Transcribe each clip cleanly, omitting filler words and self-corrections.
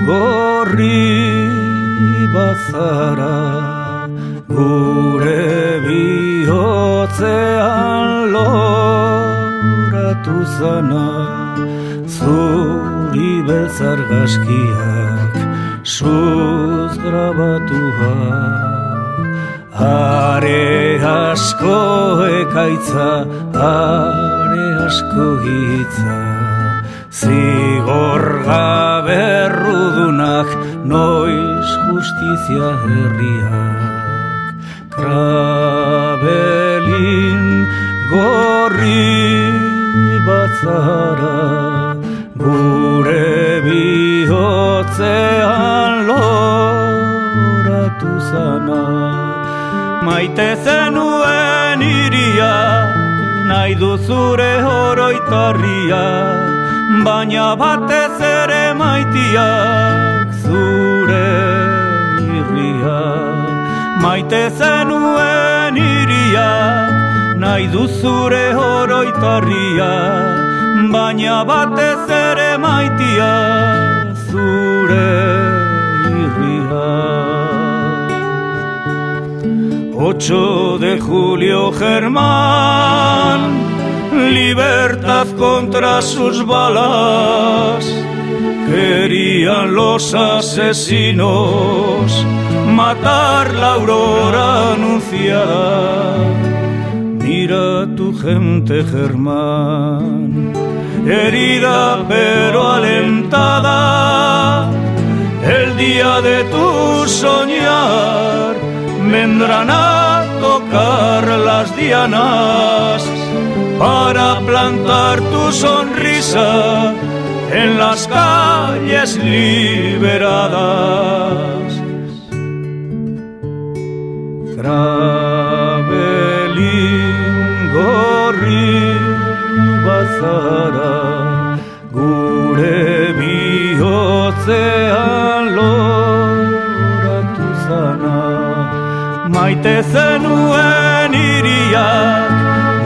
gorri bazara, gure bihotzean loratu zana, zuri beltzargazkiak suz grabatua. Are asko ekaitza, are asko hitza, zigor gabe errudunak, noiz justizia herriak. Krabelin gorri batzara, gure bihotzean loratu zana. Maite zenuen iria, nahi duzure oroitarria, baina batez ere maitiak zure irria. Maite zenuen iria, nahi duzure oroitarria, baina batez ere maitiak zure irria. 8 de julio Germán, libertad contra sus balas, querían los asesinos matar la aurora anunciada. Mira tu gente Germán, herida pero alentada, el día de tu soñar vendrán a tocar las dianas para plantar tu sonrisa en las calles liberadas. Krabelin gorri bazara, gure bihotzean loratu zana. Maite zenuen iriak,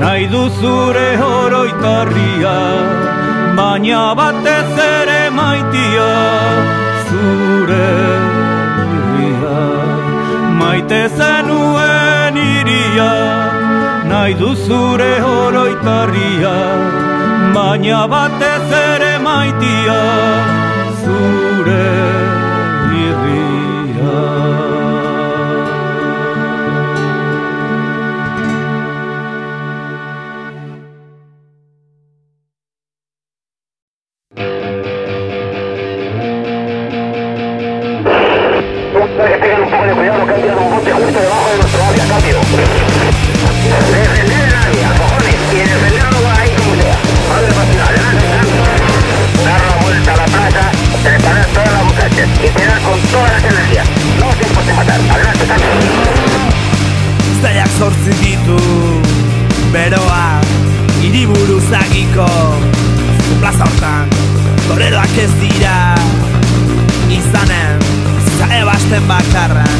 nahi duzure oroitarria, baina batez ere maitia zure irria. Maite zenuen iriak, nahi duzure oroitarria, baina batez ere maitia zure irria. Que tengan un poco de cuidado, que han tirado un bote justo debajo de nuestro área, cambio. Defender el área, cojones, y defenderlo ahí como sea. Madre pasión, adelante, adelante. Dar la vuelta a la plaza, preparar todas las muchachas y tirar con todas las energías. No os importe matar, adelante, cambio. Zaiak zortzi ditu, beroa, hiriburu zagiko, plaza hortan, toreroak ez dira, izanen, ebasten bakarran.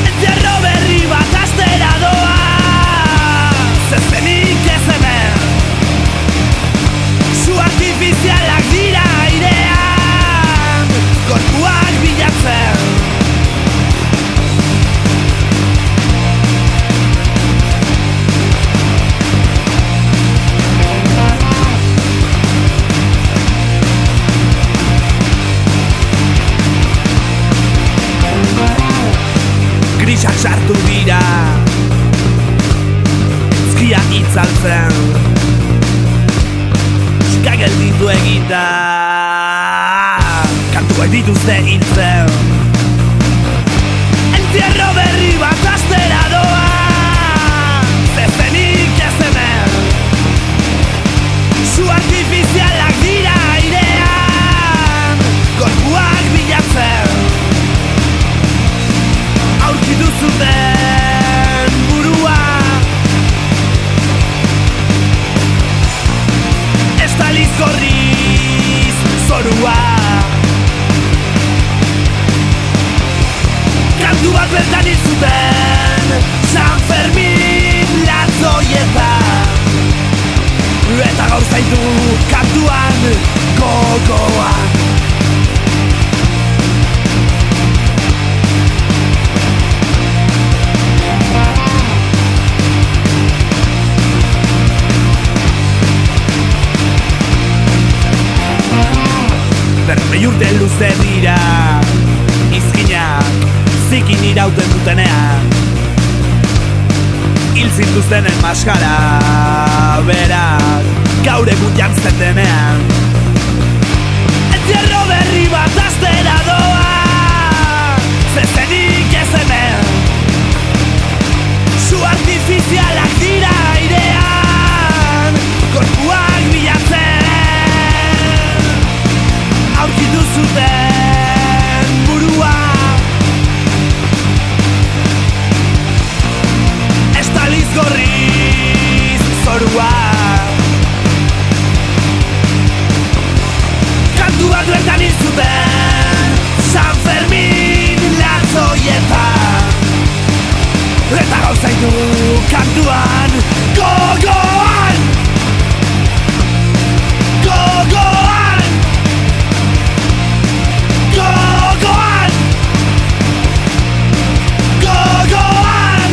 Entierro berri bat astera doa, zezenik ez hemen, su artifizialak dira airean, gorpuak bilatzen. Grisak sartu dira, ezkia itzaltzen, txika gelditu egita, kantuak dituzte hiltzen. Entierro berri bat astera doa, zezenik ez hemen, su artifizialak dira airean, gorpuak bilatzen. Aurkitu zuten burua, estaliz gorriz zorua. Kantu bat bertan hil zuten, San Fermin latzoietan, eta gaur zaitu kantuan gogoan. Hogei urte luze dira izkinak zikin irauten dutenean, hil zintuztenen maskara berak gaur egun jantzen denean. Entierro berri bat astera doa, zezenik ez hemen, su artifizialak dira airean, korpuak bilatzen, aurkitu zuten burua. Estaliz gorriz zorua, kantu bat duetan hil zuten San Fermin latzoietan, eta gauzaitu kantuan gogoan, gogoan, gogoan, gogoan.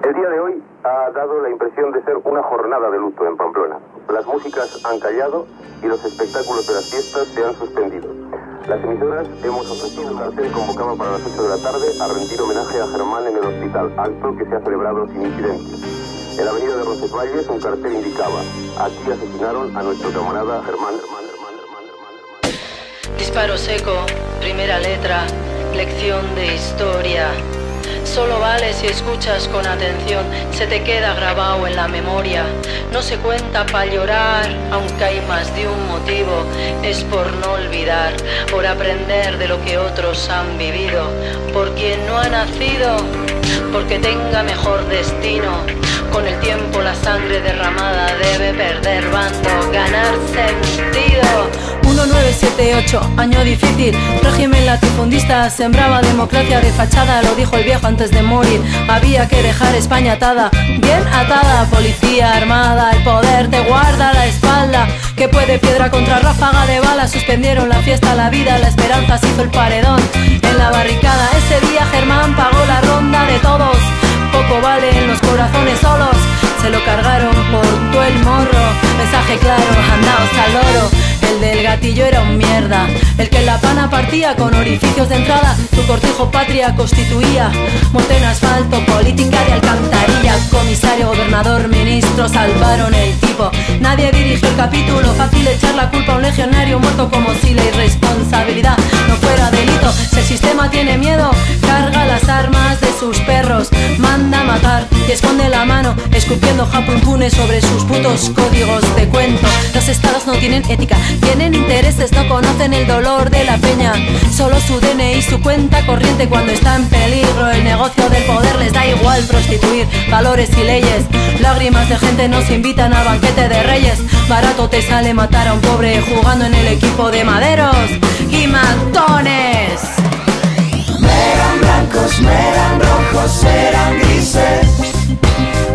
El día de hoy ha dado la impresión de ser una jornada de luto en Pamplona. Las músicas han callado y los espectáculos de las fiestas se han suspendido. Las emisoras hemos ofrecido un cartel que convocaba para las 8 de la tarde a rendir homenaje a Germán en el hospital, acto que se ha celebrado sin incidentes. En la avenida de Roncesvalles un cartel indicaba: aquí asesinaron a nuestro camarada Germán. Disparo seco, primera letra, lección de historia. Solo vale si escuchas con atención, se te queda grabado en la memoria. No se cuenta para llorar, aunque hay más de un motivo. Es por no olvidar, por aprender de lo que otros han vivido. Por quien no ha nacido, porque tenga mejor destino. Con el tiempo la sangre derramada debe perder bando, ganar sentido. 1978, año difícil, régimen latifundista, sembraba democracia de fachada, lo dijo el viejo antes de morir. Había que dejar España atada, bien atada, policía armada, el poder te guarda la espalda. Que puede piedra contra ráfaga de bala, suspendieron la fiesta, la vida, la esperanza se hizo el paredón. En la barricada ese día Germán pagó la ronda de todos. Poco valen los corazones solos, se lo cargaron por todo el morro. Mensaje claro, andaos al loro. El del gatillo era un mierda, el que la pana partía con orificios de entrada. Su cortijo patria constituía monte en asfalto, política de alcantarilla. Comisario, gobernador, ministro salvaron el tipo. Nadie dirigió el capítulo, fácil echar la culpa a un legionario muerto como si la irresponsabilidad no fuera delito. Si el sistema tiene miedo, carga las armas de sus perros, manda matar y esconde la mano, escupiendo japo impune sobre sus putos códigos de cuento. Los estados no tienen ética, tienen intereses, no conocen el dolor de la peña. Solo su DNI, su cuenta corriente cuando está en peligro. El negocio del poder les da igual prostituir valores y leyes. Lágrimas de gente nos invitan a banquete de reyes. Barato te sale matar a un pobre jugando en el equipo de maderos y matones. Eran blancos, eran rojos, eran grises,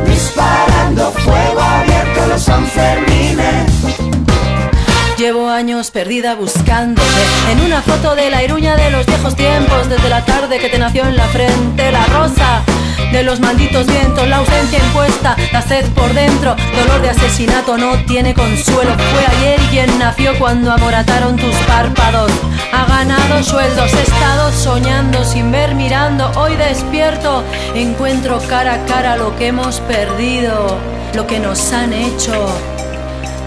disparando fuego abierto los Sanfermines. Llevo años perdida buscándote en una foto de la Iruña de los viejos tiempos. Desde la tarde que te nació en la frente la rosa de los malditos vientos, la ausencia impuesta, la sed por dentro. Dolor de asesinato no tiene consuelo. Fue ayer y quien nació cuando amorataron tus párpados. Ha ganado sueldos, he estado soñando sin ver, mirando. Hoy despierto, encuentro cara a cara lo que hemos perdido, lo que nos han hecho.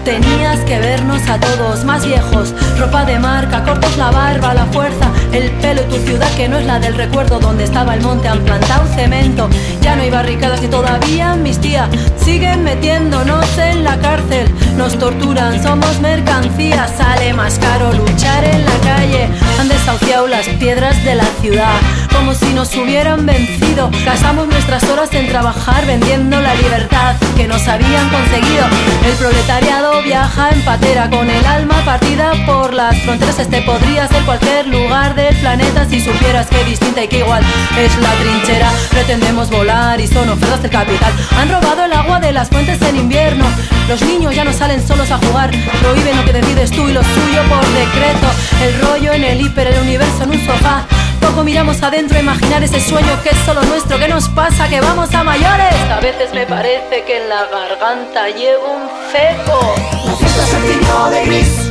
Tenías que vernos a todos más viejos, ropa de marca, cortos la barba, la fuerza, el pelo, tu ciudad que no es la del recuerdo. Donde estaba el monte han plantado cemento, ya no hay barricadas y todavía amnistía. Siguen metiéndonos en la cárcel, nos torturan, somos mercancía. Sale más caro luchar en la calle, han desahuciado las piedras de la ciudad como si nos hubieran vencido. Gastamos nuestras horas en trabajar vendiendo la libertad que nos habían conseguido. El proletariado viaja en patera con el alma partida por las fronteras. Este podría ser cualquier lugar del planeta si supieras que distinta y que igual es la trinchera. Pretendemos volar y son ofertas del capital. Han robado el agua de las fuentes en invierno. Los niños ya no salen solos a jugar, prohíben lo que decides tú y lo suyo por decreto. El rollo en el hiper, el universo en un sofá. poco miramos adentro a imaginar ese sueño que es solo nuestro. ¿Qué nos pasa? Que vamos a mayores. A veces me parece que en la garganta llevo un cepo. La fiesta se tiñó de gris,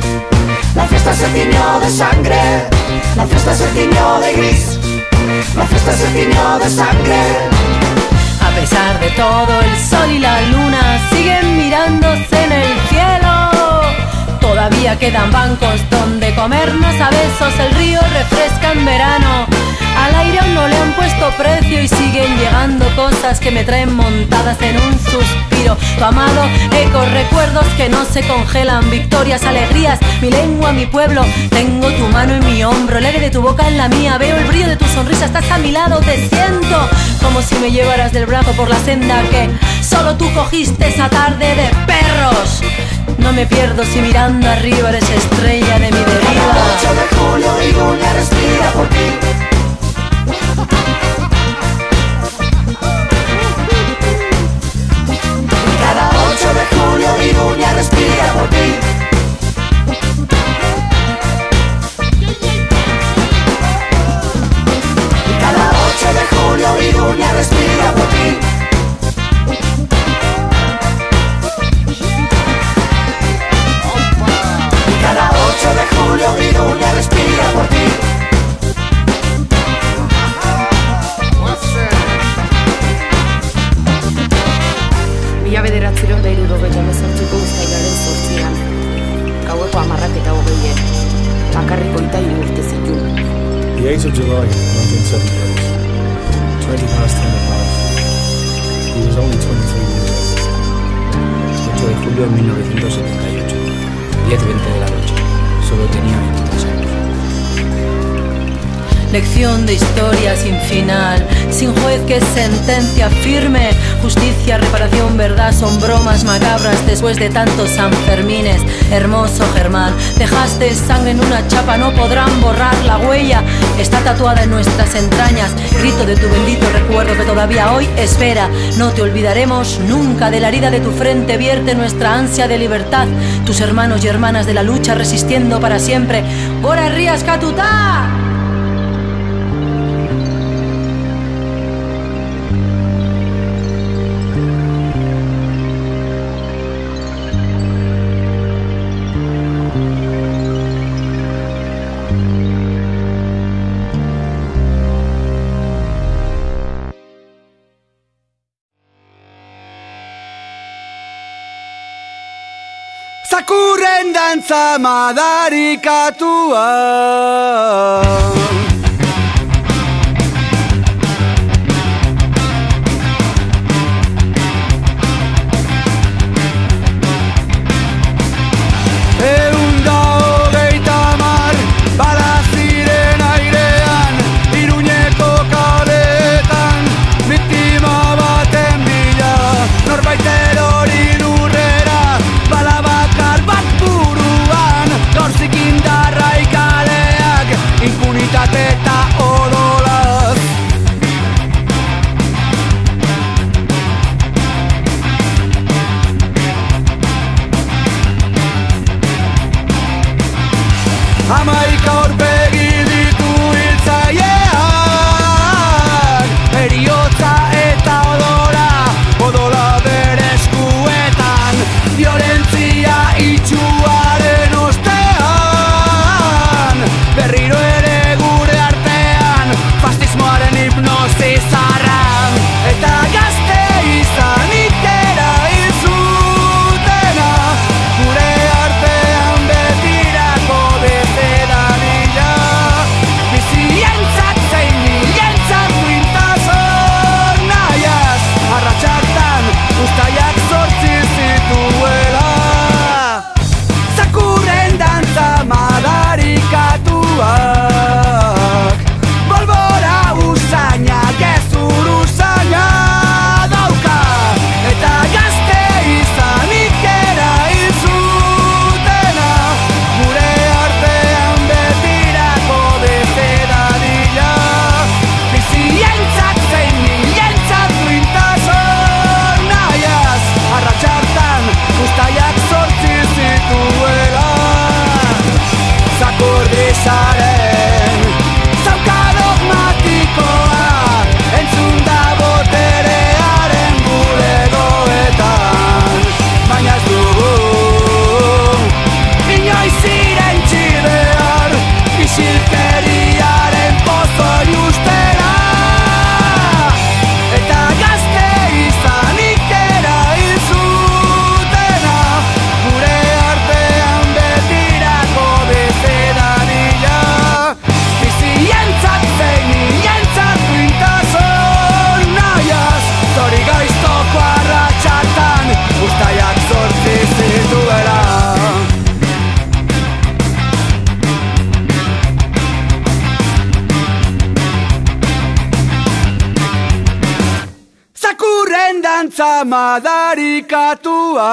la fiesta se tiñó de sangre, la fiesta se tiñó de gris, la fiesta se tiñó de sangre. A pesar de todo, el sol y la luna siguen mirándose en el cielo. Todavía quedan bancos donde comernos a besos. El río refresca en verano. Al aire aún no le han puesto precio y siguen llegando cosas que me traen montadas en un suspiro. Tu amado, ecos, recuerdos que no se congelan, victorias, alegrías, mi lengua, mi pueblo. Tengo tu mano en mi hombro, el aire de tu boca en la mía. Veo el brillo de tu sonrisa, estás a mi lado, te siento como si me llevaras del brazo por la senda que solo tú cogiste esa tarde de perros. No me pierdo si mirando arriba eres estrella de mi deriva. 8 de julio Iruña respira por ti. Cada 8 de julio Iruña respira por ti. Cada 8 de julio Iruña respira por ti. Cada 8 de julio Iruña respira por ti. Mila bederatziron da hirurogeita hemezortziko uztailaren 8an. Gaueko 10:20. Bakarrik 23 urte zituen. The 8th of July, 1978. 20 past 10 o'clock. He was only 23 years old. 8 de julio de 1978. 10:20 de la noche. Solo tenía 23 años. Lección de historia sin final, sin juez que sentencia firme. Justicia, reparación, verdad son bromas macabras después de tantos Sanfermines. Hermoso Germán, dejaste sangre en una chapa, no podrán borrar la huella. Está tatuada en nuestras entrañas, grito de tu bendito recuerdo que todavía hoy espera. No te olvidaremos nunca, de la herida de tu frente vierte nuestra ansia de libertad. Tus hermanos y hermanas de la lucha resistiendo para siempre. Gora Herrias Katuta! Zakurren dantza madarikatua. Bala ziren airean, Iruñeko kaletan, biktima baten bila, norbait erori lurrera, bala bakar bat buruan, gorzik indarra ikaleak, impunitate Zuen dantza madarikatua.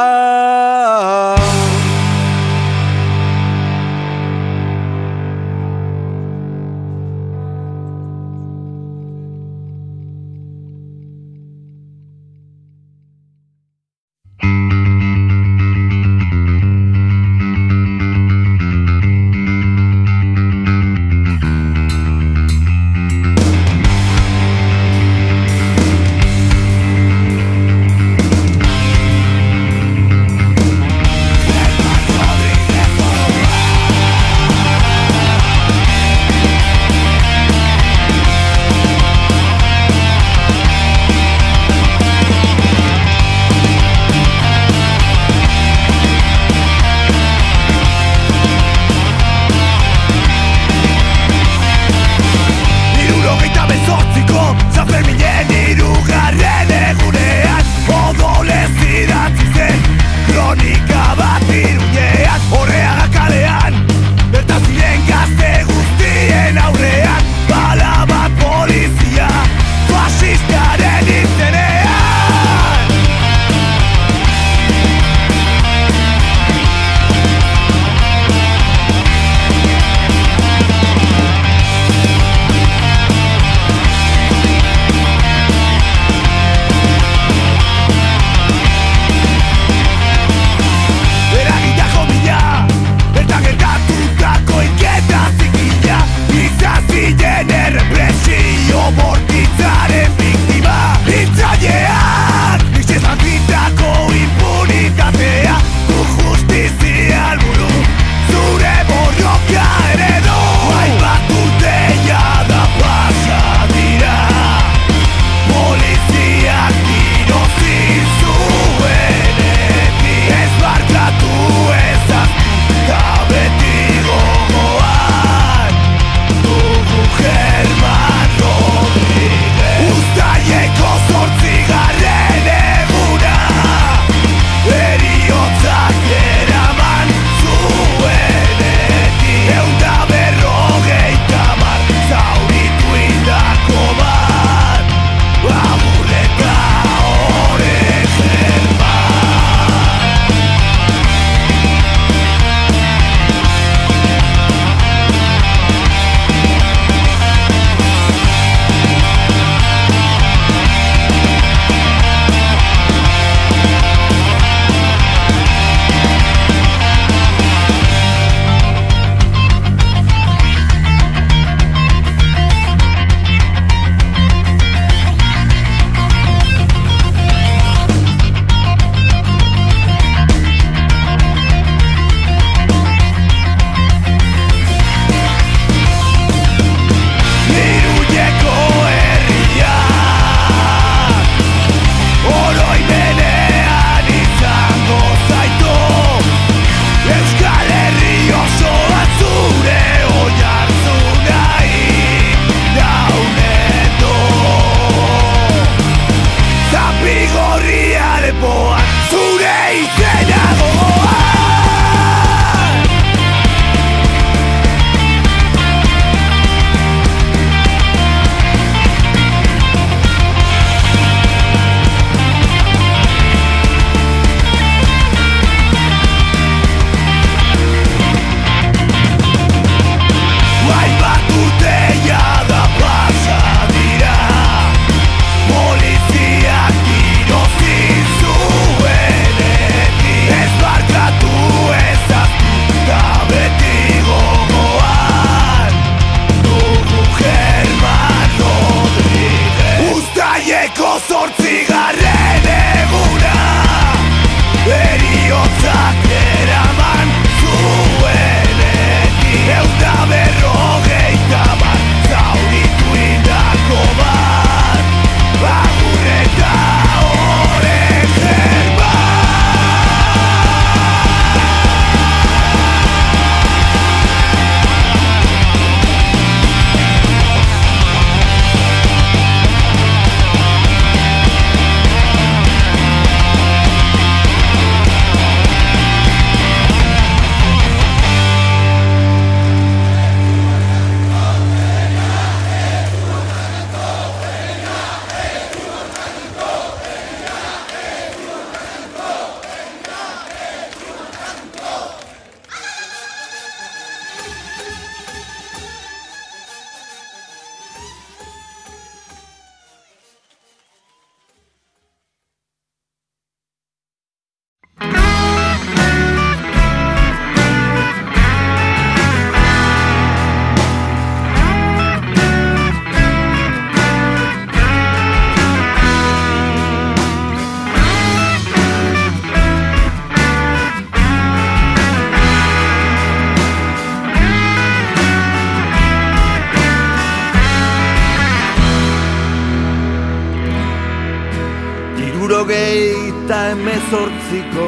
18ko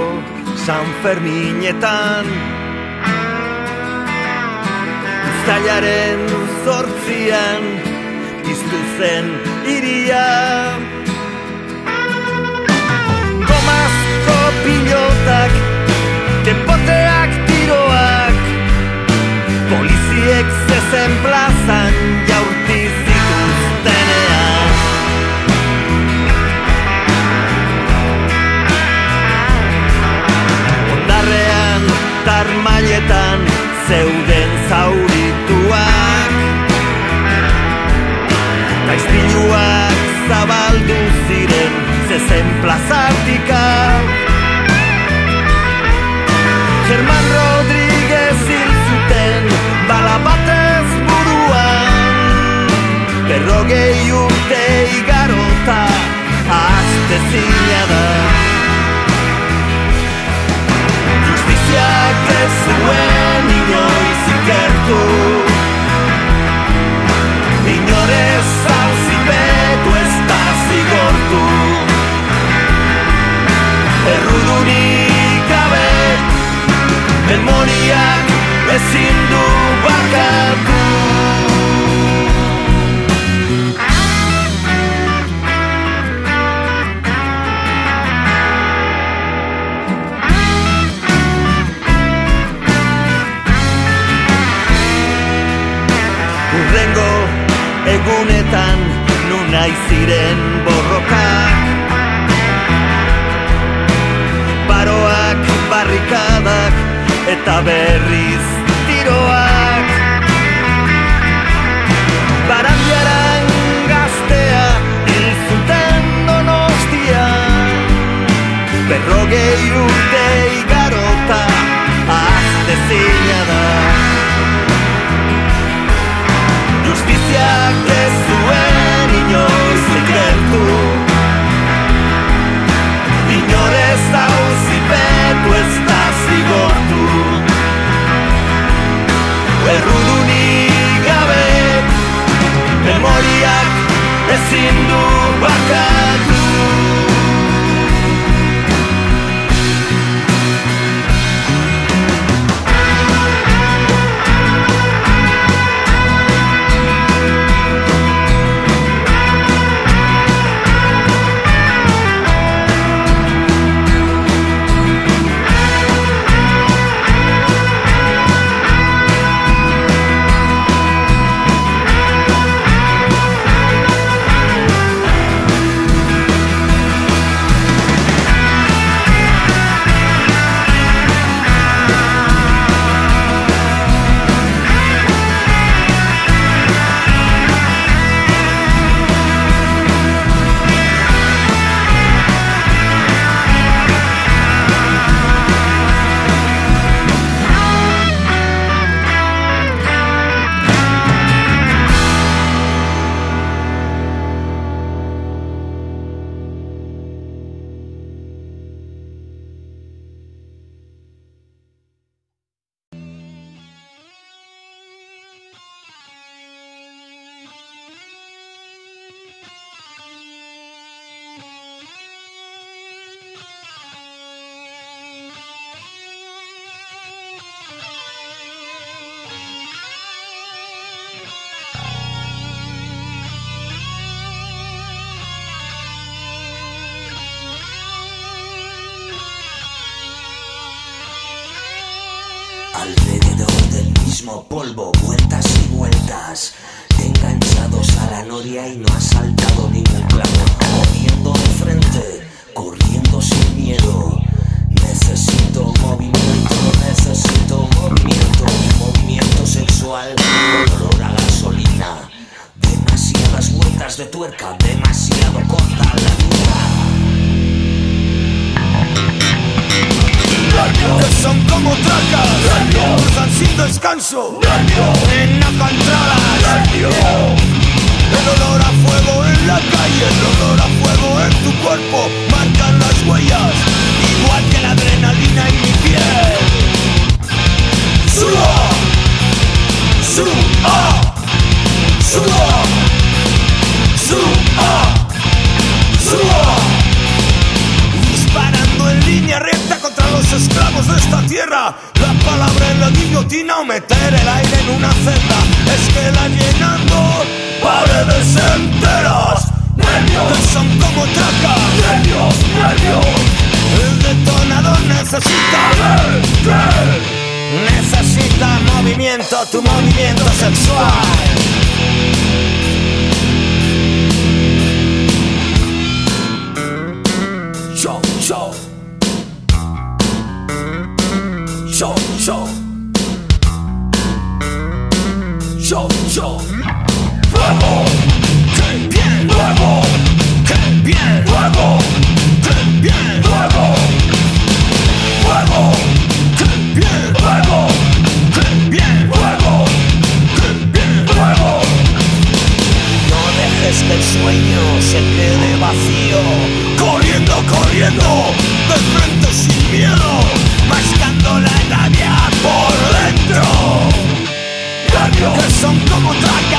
San Ferminetan Uztailaren 8an piztu zen hiria Gomazko pilotak, kenpoteak tiroak Poliziek zezen plazan jaurti zituztenean Ondarrean, Tarmailetan zeuden zaurituak Gaizpiluak zabaldu ziren zezen plazatika Germán Rodríguez hil zuten bala batez buruan 50 urte igarota ahaztezina da Justiziak ez zuen inoiz ikertu Inorez auzipetu ez da zigortu Errudunik gabe memoriak ezin du barkatu Hurrengo egunetan nun nahi ziren borrokak Paroak, barrikadak eta berriz tiroak Barandiaran gaztea hil zuten Donostian 50 urte igarota ahaztezina da Justiziak ez zuen inoiz ikertu Inorez auzipetu ez da zigortu Errudunik gabe memoriak ezin du barkatu Alrededor del mismo polvo, vueltas y vueltas, enganchados a la noria y no ha saltado ningún clavo. Corriendo de frente, corriendo sin miedo. Necesito movimiento sexual con olor a gasolina. Demasiadas vueltas de tuerca, demasiado corta la vida. Que son como tracas, cruzan sin descanso en acantradas. El olor a fuego en la calle, el olor a fuego en tu cuerpo marcan las huellas, igual que la adrenalina en mi piel. Sua, sua, sua, sua, sua, esta tierra. La palabra en la guillotina o meter el aire en una celda. Es que la llenando paredes enteras. Nervios que son como tracas. Nervios, nervios. El detonador necesita movimiento, tu movimiento sexual. Show, show. Show, show. Show, show. Fuego. ¡Qué bien! Fuego. ¡Qué bien! Fuego. ¡Qué bien! Fuego. Fuego. ¡Qué bien! Fuego. ¡Qué bien! Fuego. ¡Qué bien! Fuego. No dejes que el sueño se quede vacío. Corriendo, corriendo, de frente sin miedo, mascando la rabia por dentro. Nervios que son como tracas.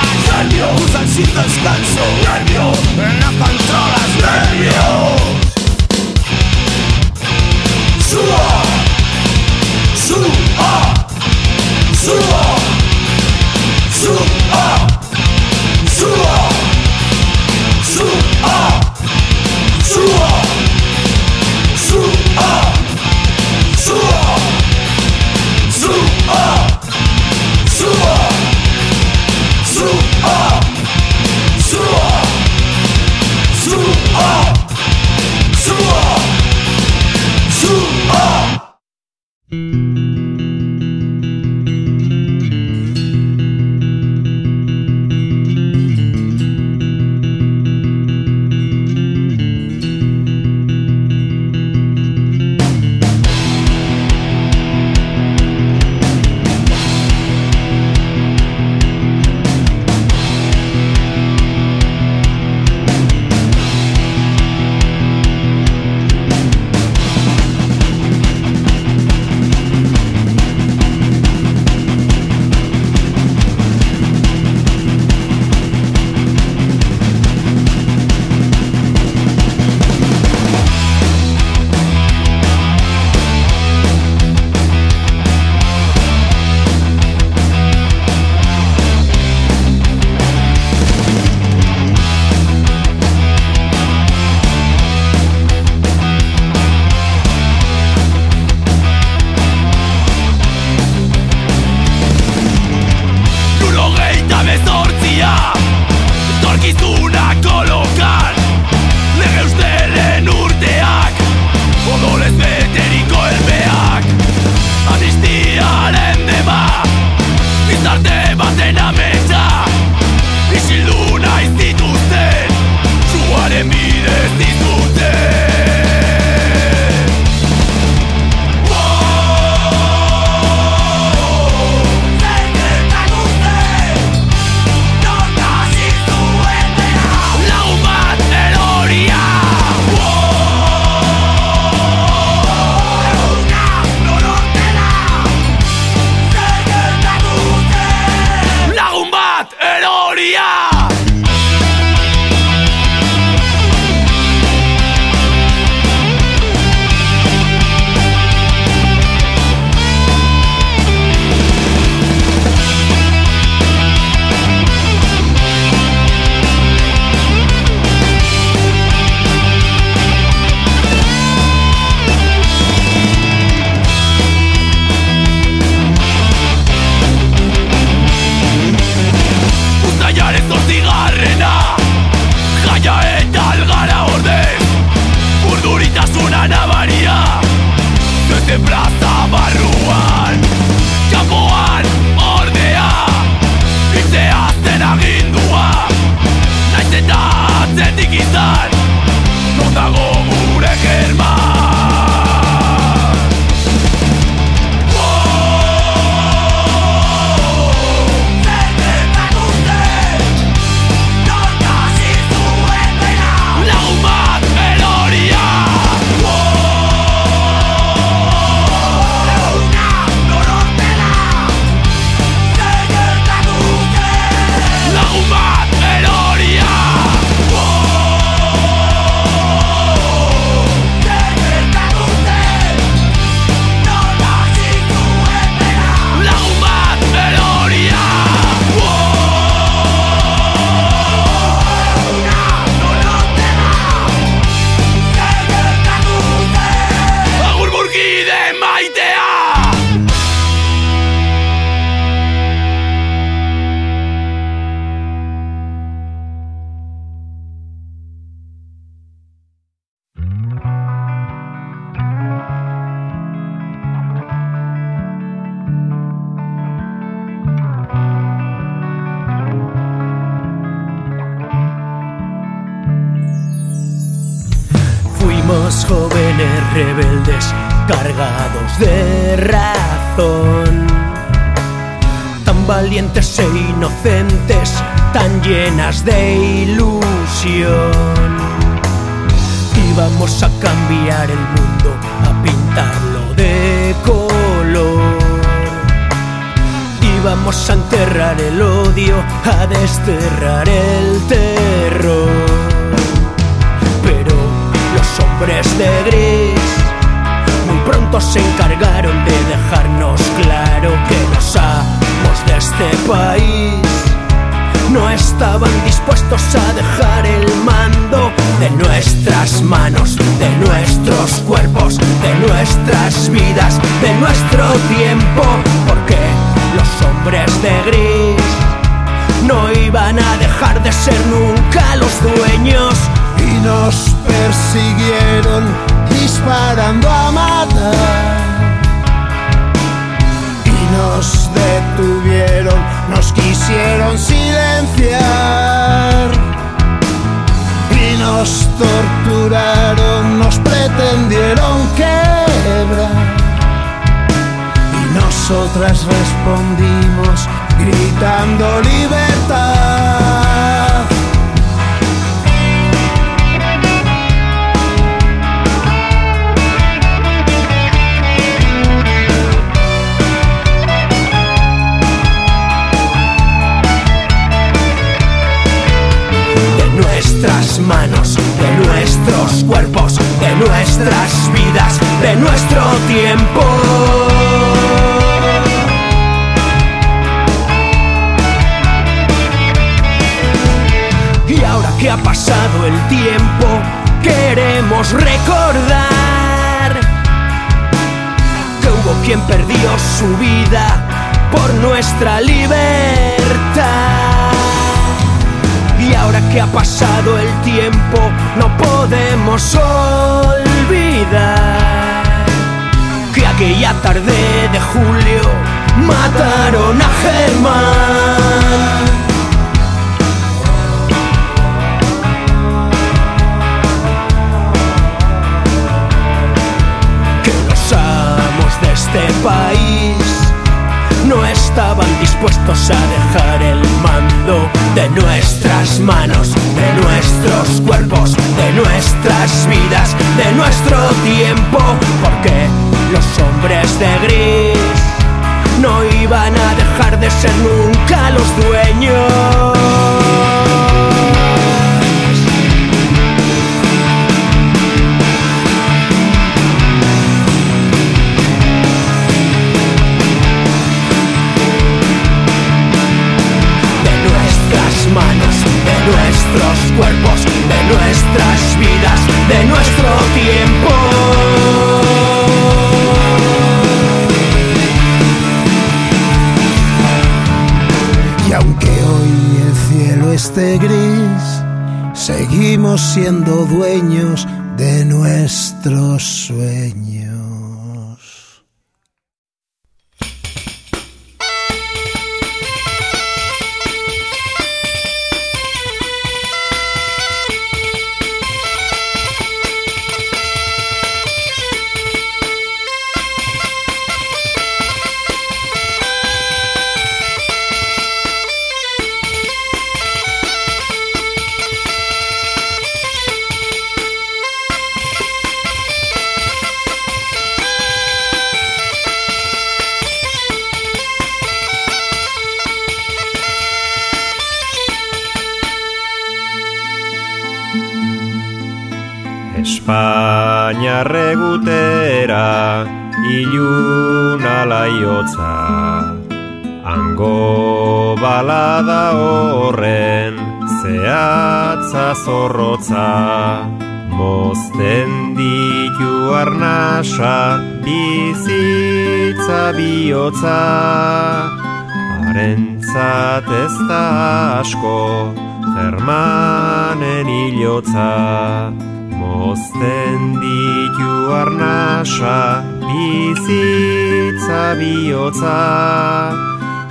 Éramos jóvenes rebeldes, cargados de razón, tan valientes e inocentes, tan llenas de ilusión. Íbamos a cambiar el mundo, a pintarlo de color. Íbamos a enterrar el odio, a desterrar el terror. Pero los hombres de gris muy pronto se encargaron de dejarnos claro que los amos de este país no estaban dispuestos a dejar el mando de nuestras manos, de nuestros cuerpos, de nuestras vidas, de nuestro tiempo, porque los hombres de gris no iban a dejar de ser nunca los dueños. Y nos persiguieron disparando a matar, y nos detuvieron, nos quisieron silenciar, y nos torturaron, nos pretendieron quebrar, y nosotras respondimos gritando libertad. Nuestras manos, de nuestros cuerpos, de nuestras vidas, de nuestro tiempo. Y ahora que ha pasado el tiempo, queremos recordar que hubo quien perdió su vida por nuestra libertad. Y ahora que ha pasado el tiempo, no podemos olvidar que aquella tarde de julio mataron a Germán. Que los amos de este país no estaban dispuestos a dejar el mando de nuestras manos, de nuestros cuerpos, de nuestras vidas, de nuestro tiempo, porque los hombres de gris no iban a dejar de ser nunca los dueños. Manos, de nuestros cuerpos, de nuestras vidas, de nuestro tiempo. Y aunque hoy el cielo esté gris, seguimos siendo dueños de nuestros sueños. Espainiar egutera iluna laiotza, hango balada horren zehatza zorrotza, mozten ditu arnasa bizitza bihotza, harentzat ez da asko Germanen hilotza. Mozten ditu arnasa bizitza bihotza,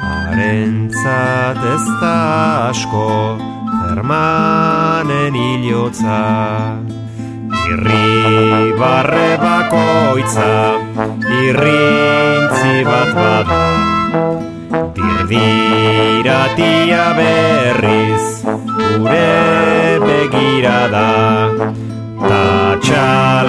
harentzat ez da asko Germanen hilotza. Irri barre bakoitza irrintzi bat bada. Dirdiratia berriz gure begirada, ta txal